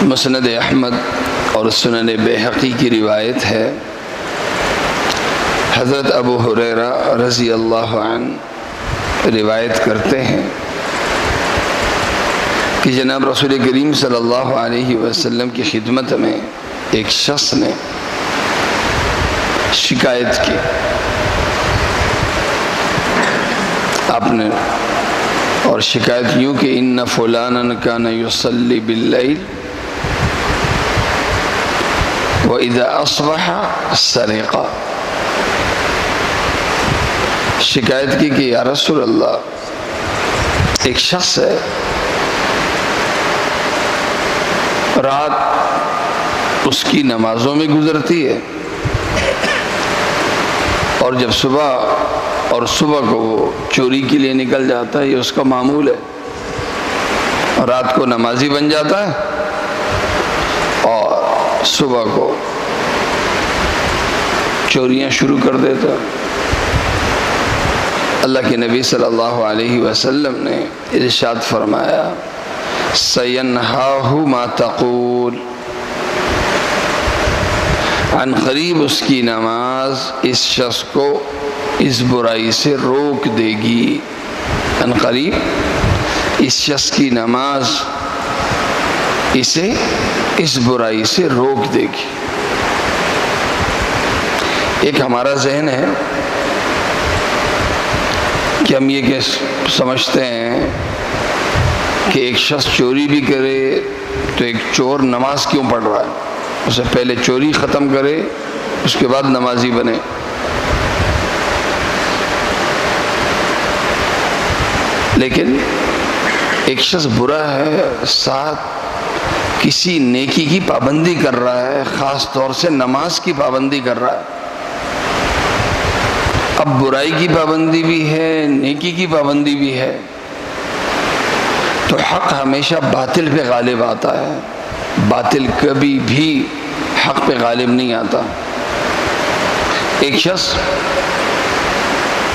مسند احمد اور سنن بیہقی کی روایت ہے، حضرت ابو ہریرہ رضی اللہ عنہ روایت کرتے ہیں کہ جناب رسول کریم صلی اللہ علیہ وسلم کی خدمت میں ایک شخص نے شکایت کی. آپ نے اور شکایت یوں کہ ان فلانا کان یصلی باللیل وَإِذَا أَصْبَحَ سَرِقَ. شکایت کی کہ یا رسول اللہ، ایک شخص ہے رات اس کی نمازوں میں گزرتی ہے، اور جب صبح کو وہ چوری کے لیے نکل جاتا ہے، یہ اس کا معمول ہے. رات کو نمازی بن جاتا ہے اور صبح کو چوریاں شروع کر دیتا ہے. اللہ کے نبی صلی اللہ علیہ وسلم نے ارشاد فرمایا سَيَنْهَاهُ مَا تَقُولُ، عن قریب اس کی نماز اس شخص کو اس برائی سے روک دے گی. عن قریب اس شخص کی نماز اسے اس برائی سے روک دے گی. ایک ہمارا ذہن ہے کہ ہم یہ کہ سمجھتے ہیں کہ ایک شخص چوری بھی کرے تو ایک چور نماز کیوں پڑھ رہا ہے، اسے پہلے چوری ختم کرے اس کے بعد نمازی بنے. لیکن ایک شخص برا ہے، ساتھ کسی نیکی کی پابندی کر رہا ہے، خاص طور سے نماز کی پابندی کر رہا ہے. اب برائی کی پابندی بھی ہے، نیکی کی پابندی بھی ہے، تو حق ہمیشہ باطل پہ غالب آتا ہے، باطل کبھی بھی حق پہ غالب نہیں آتا. ایک شخص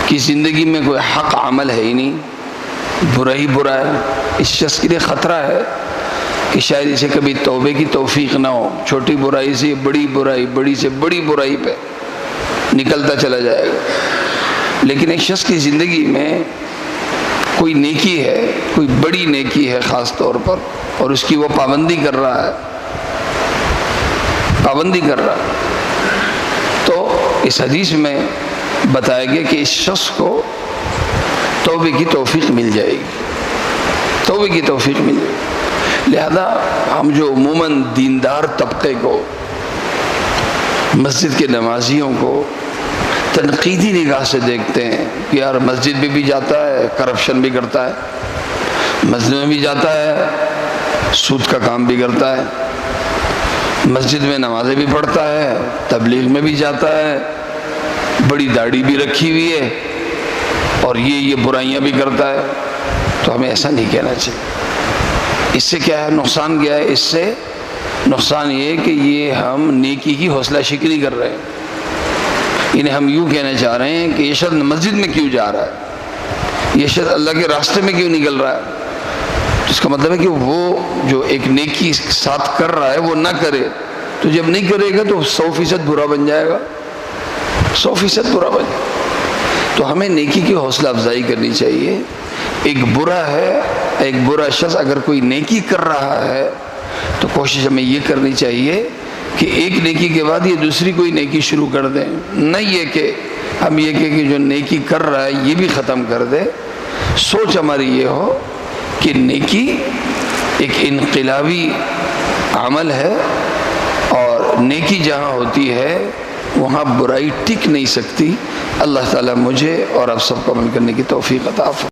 کی زندگی میں کوئی حق عمل ہے ہی نہیں، برا ہی برا ہے، اس شخص کے لیے خطرہ ہے کہ شاید اسے کبھی توبے کی توفیق نہ ہو. چھوٹی برائی سے بڑی برائی، بڑی سے بڑی برائی پہ نکلتا چلا جائے گا. لیکن ایک شخص کی زندگی میں کوئی نیکی ہے، کوئی بڑی نیکی ہے خاص طور پر، اور اس کی وہ پابندی کر رہا ہے، تو اس حدیث میں بتایا گیا کہ اس شخص کو توبے کی توفیق مل جائے گی، لہذا ہم جو عموماً دیندار طبقے کو، مسجد کے نمازیوں کو تنقیدی نگاہ سے دیکھتے ہیں کہ یار مسجد میں بھی جاتا ہے، کرپشن بھی کرتا ہے، مسجد میں بھی جاتا ہے، سود کا کام بھی کرتا ہے، مسجد میں نمازیں بھی پڑھتا ہے، تبلیغ میں بھی جاتا ہے، بڑی داڑھی بھی رکھی ہوئی ہے، اور یہ برائیاں بھی کرتا ہے. تو ہمیں ایسا نہیں کہنا چاہیے. اس سے کیا ہے نقصان؟ کیا ہے اس سے نقصان؟ یہ کہ یہ ہم نیکی کی حوصلہ شکنی کر رہے ہیں. انہیں ہم یوں کہنا چاہ رہے ہیں کہ یہ شخص مسجد میں کیوں جا رہا ہے، یہ شخص اللہ کے راستے میں کیوں نکل رہا ہے. اس کا مطلب ہے کہ وہ جو ایک نیکی ساتھ کر رہا ہے وہ نہ کرے. تو جب نہیں کرے گا تو 100% برا بن جائے گا، 100% برا بن جائے گا. تو ہمیں نیکی کی حوصلہ افزائی کرنی چاہیے. ایک برا شخص اگر کوئی نیکی کر رہا ہے تو کوشش ہمیں یہ کرنی چاہیے کہ ایک نیکی کے بعد یہ دوسری کوئی نیکی شروع کر دیں. نہیں یہ کہ ہم یہ کہ جو نیکی کر رہا ہے یہ بھی ختم کر دے. سوچ ہماری یہ ہو کہ نیکی ایک انقلابی عمل ہے، اور نیکی جہاں ہوتی ہے وہاں برائی ٹک نہیں سکتی. اللہ تعالیٰ مجھے اور آپ سب کو عمل کرنے کی توفیق عطا فرمائے.